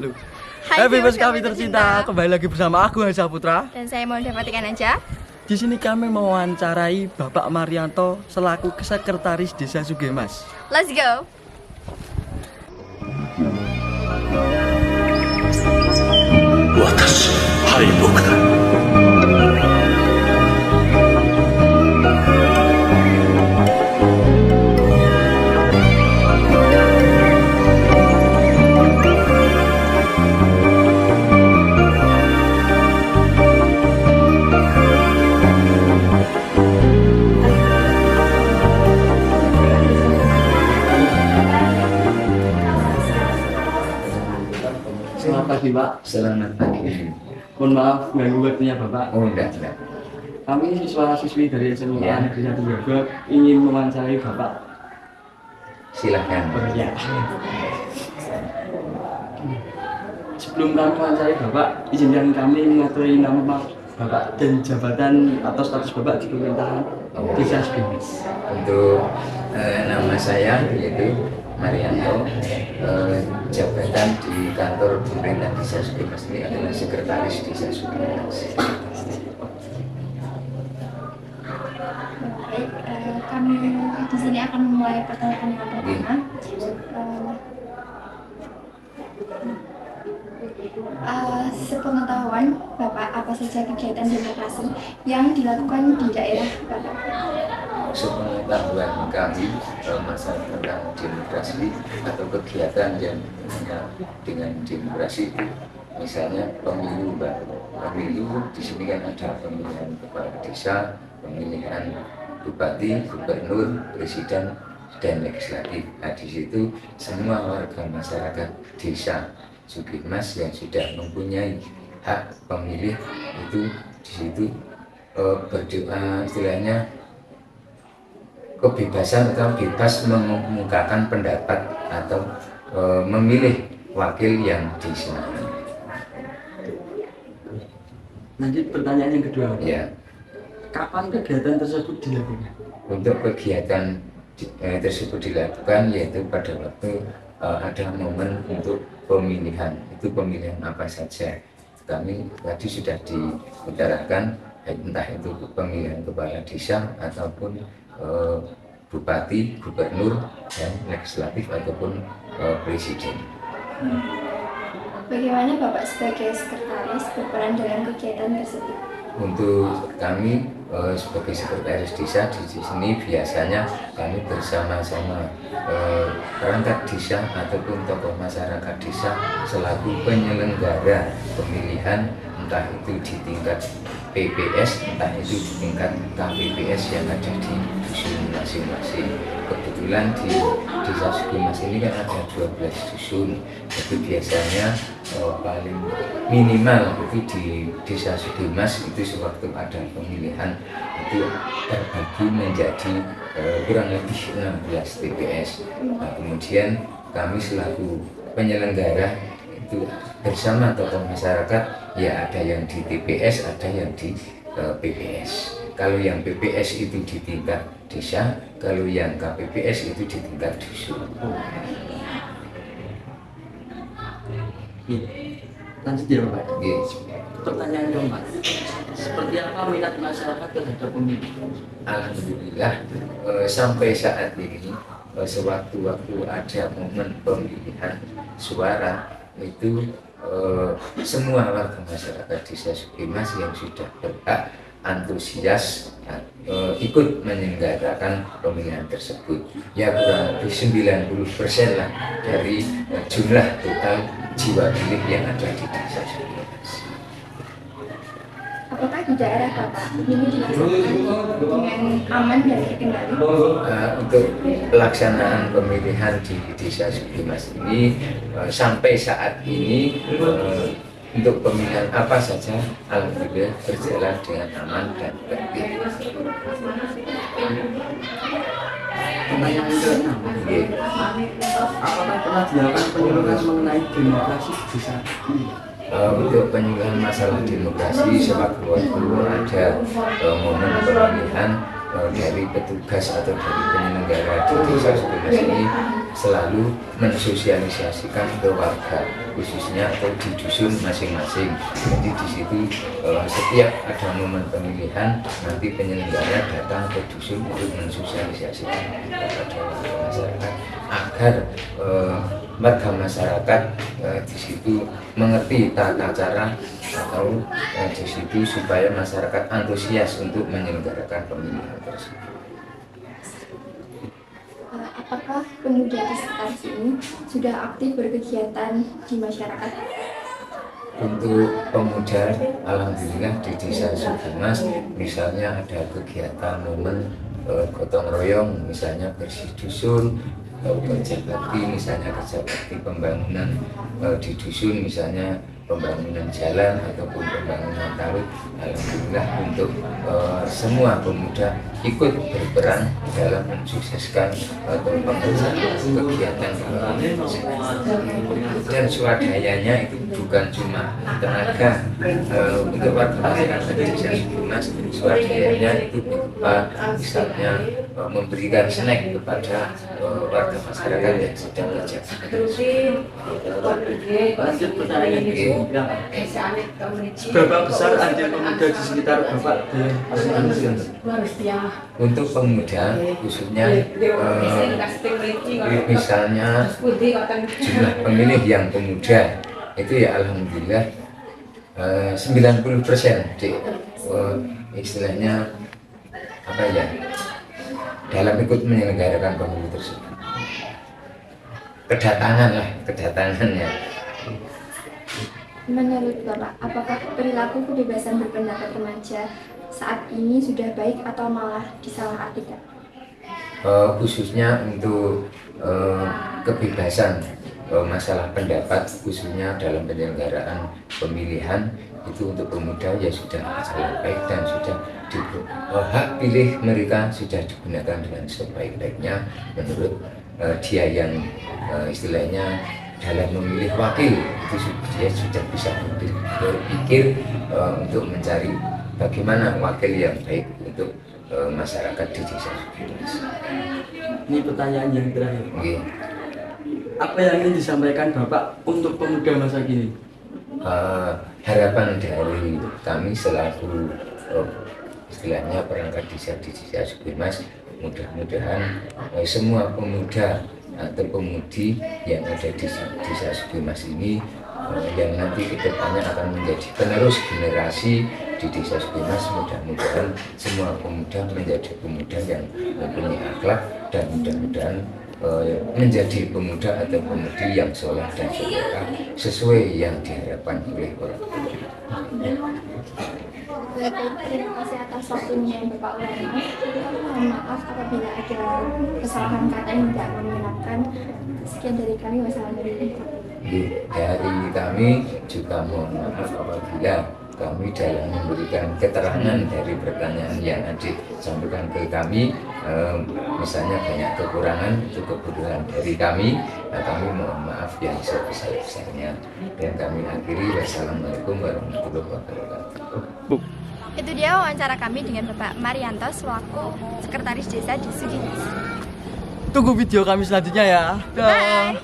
Loh. Hai Viewers viewers kami tercinta, kembali lagi bersama aku Hansa Putra. Dan saya mau dapatkan aja. Di sini kami mewawancarai Bapak Marianto selaku Sekretaris Desa Sugemas. Let's go. 私敗北だ。Selamat pagi Pak. Selamat pagi. Mohon maaf ganggu waktunya Bapak. Oh enggak. Kami siswa-siswi dari SMA Ya. Negeri 1 Brebes ingin mewawancarai Bapak. Silahkan. Ya. Sebelum kami mewawancarai Bapak, izinkan kami mengetahui nama Bapak dan jabatan atau status Bapak di pemerintahan Desa Sugemas. Untuk nama saya yaitu Marianto, jabatan di kantor pemerintah Desa Sugemas ini adalah Sekretaris Desa Sugemas. Baik, kami di sini akan memulai pertanyaan yang pertama. Sepengetahuan Bapak, apa saja kegiatan demokrasi yang dilakukan di daerah Bapak? Sepengetahuan kami masalah tentang demokrasi atau kegiatan yang dengan demokrasi itu, misalnya pemilu, Mbak. Pemilu di sini kan ada pemilihan kepala desa, pemilihan bupati, gubernur, presiden, dan legislatif. Nah, di situ semua warga masyarakat desa Sugemas yang sudah mempunyai hak pemilih itu di situ berdoa, istilahnya kebebasan atau bebas mengemukakan pendapat atau memilih wakil yang disenangi. Lanjut pertanyaan yang kedua Bapak. Ya, Kapan kegiatan tersebut dilakukan? untuk kegiatan tersebut dilakukan yaitu pada waktu ada momen untuk pemilihan. Itu pemilihan apa saja? Kami tadi sudah diutarakan, entah itu pemilihan kepala desa ataupun bupati, gubernur, dan legislatif ataupun presiden. Bagaimana Bapak sebagai sekretaris berperan dalam kegiatan tersebut? Untuk kami sebagai sekretaris desa di sini biasanya kami bersama-sama perangkat desa ataupun tokoh masyarakat desa selaku penyelenggara pemilihan, entah itu di tingkat PPS, entah itu di tingkat KPPS yang ada di dusun masing-masing. Kebetulan di Desa Sugemas ini kan ada 12 dusun, jadi biasanya paling minimal itu di Desa Sugemas itu sewaktu ada pemilihan itu terbagi menjadi kurang lebih 16 TPS. Nah, kemudian kami selaku penyelenggara itu bersama tokoh masyarakat, ya ada yang di TPS, ada yang di PPS. Kalau yang PPS itu di tingkat desa, kalau yang KPPS itu di tingkat dusun. Lanjut ya Bapak. Yes. Pertanyaan keempat, seperti apa minat masyarakat terhadap pemilu? Alhamdulillah sampai saat ini sewaktu-waktu ada momen pemilihan suara itu semua warga masyarakat Desa Sugemas yang sudah berhak antusias ikut menyelenggarakan pemilihan tersebut. Ya kurang lebih 90% lah dari jumlah total jiwa pilih yang ada di Desa Sugemas. Apakah di daerah Bapak ini dilaksanakan dengan aman dan terkendali? Untuk pelaksanaan pemilihan di Desa Sugemas ini sampai saat ini untuk pemilihan apa saja alhamdulillah berjalan dengan aman dan tertib. Pertanyaan keenam, apakah pernah dilakukan penyuluhan mengenai demokrasi di desa ini? Untuk penyuluhan masalah demokrasi sewaktu-waktu ada momen pemilihan dari petugas atau dari penyelenggara di Desa Sugemas ini selalu mensosialisasikan ke warga khususnya atau di dusun masing-masing. Jadi di situ setiap ada momen pemilihan nanti penyelenggara datang ke dusun untuk mensosialisasikan kepada warga masyarakat agar warga masyarakat di situ mengerti tata cara atau di situ supaya masyarakat antusias untuk menyelenggarakan pemilihan tersebut. Apakah pemuda di sekitar sini sudah aktif berkegiatan di masyarakat? Untuk pemuda, alhamdulillah di Desa Sugimas misalnya ada kegiatan momen gotong royong, misalnya bersih dusun, kerja bakti, misalnya kerja bakti pembangunan di dusun, misalnya pembangunan jalan ataupun pembangunan talud. Alhamdulillah untuk semua pemuda ikut berperan dalam mensukseskan pembangunan kegiatan dan swadayanya itu bukan cuma tenaga untuk warga masyarakat di Desa Sugimas, swadayanya itu berupa misalnya memberikan snack kepada warga masyarakat yang sedang kerja. Lanjut pertanyaan ini. Seberapa besar andil pemuda di sekitar Bapak di Pasundan? Untuk pemuda khususnya misalnya jumlah pemilih yang pemuda itu ya alhamdulillah 90% istilahnya apa ya, dalam ikut menyelenggarakan pemilu tersebut. Kedatangannya. Menurut Bapak, apakah perilaku kebebasan berpendapat remaja saat ini sudah baik atau malah disalahartikan? Khususnya untuk kebebasan masalah pendapat khususnya dalam penyelenggaraan pemilihan itu untuk pemuda ya sudah sangat baik dan sudah hak pilih mereka sudah digunakan dengan sebaik-baiknya menurut dia yang istilahnya dalam memilih wakil itu dia sudah bisa berpikir untuk mencari bagaimana wakil yang baik untuk masyarakat di Desa Sugimas. Ini pertanyaan yang terakhir. Okay. Apa yang ingin disampaikan Bapak untuk pemuda masa kini? Harapan dari kami selaku istilahnya perangkat desa di Desa Sugimas, mudah-mudahan semua pemuda atau pemudi yang ada di Desa Sugimas ini yang nanti kedepannya akan menjadi penerus generasi di Desa Sugimas, mudah-mudahan semua pemuda menjadi pemuda yang mempunyai akhlak dan mudah-mudahan menjadi pemuda atau pemudi yang soleh dan soleha sesuai yang diharapkan oleh orang tua. Terima kasih atas waktunya Bapak Ulama. Mohon maaf apabila ada kesalahan kata yang tidak menyenangkan. Sekian dari kami. Wassalamualaikum. Dari kami juga mohon maaf apabila kami dalam memberikan keterangan dari pertanyaan yang adik sampaikan ke kami misalnya banyak kekurangan itu kebodohan dari kami, kami mohon maaf yang sebesar-besarnya dan kami akhiri. Wassalamualaikum warahmatullahi wabarakatuh. Itu dia wawancara kami dengan Bapak Marianto selaku Sekretaris Desa di Sugimas. Tunggu video kami selanjutnya ya. Bye.